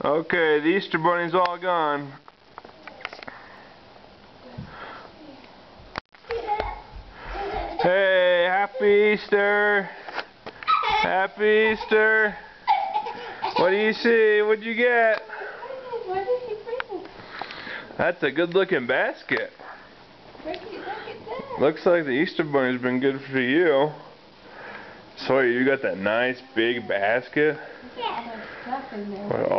Okay, the Easter Bunny's all gone. Hey, happy Easter! Happy Easter! What do you see? What'd you get? What did he bring? That's a good looking basket. Look at that. Looks like the Easter Bunny's been good for you. Sawyer, you got that nice big basket? Yeah. Stuff in there. With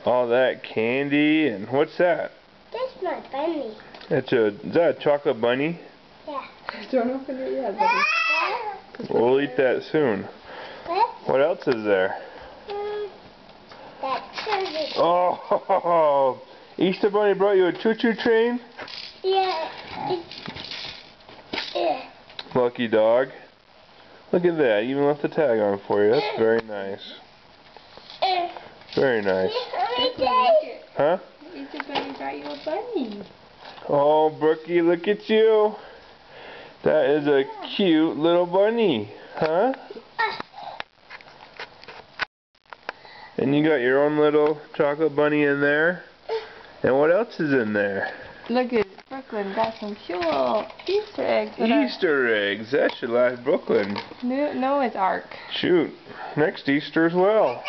all that candy, and what's that? That's my bunny. Is that a chocolate bunny? Yeah. Don't open it yet, buddy. We'll eat that soon. What else is there? That's service. Oh, Easter Bunny brought you a choo-choo train? Yeah. Lucky dog. Look at that, even left the tag on for you. That's very nice. Very nice. Huh? Easter Bunny brought you a bunny. Oh, Brookie, look at you. That is a cute little bunny. Huh? And you got your own little chocolate bunny in there. And what else is in there? Look at Brooklyn got some cool Easter eggs. Easter eggs. That should last Brooklyn. Noah's Ark. Shoot. Next Easter as well.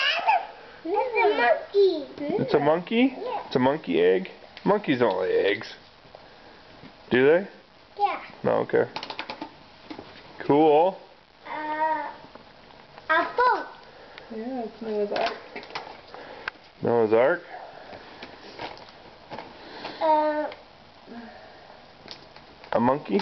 It's a monkey. It's a monkey? Yeah. It's a monkey egg? Monkeys don't lay eggs. Do they? Yeah. No, okay. Cool. A boat. Yeah, it's Noah's Ark. Noah's Ark? A monkey?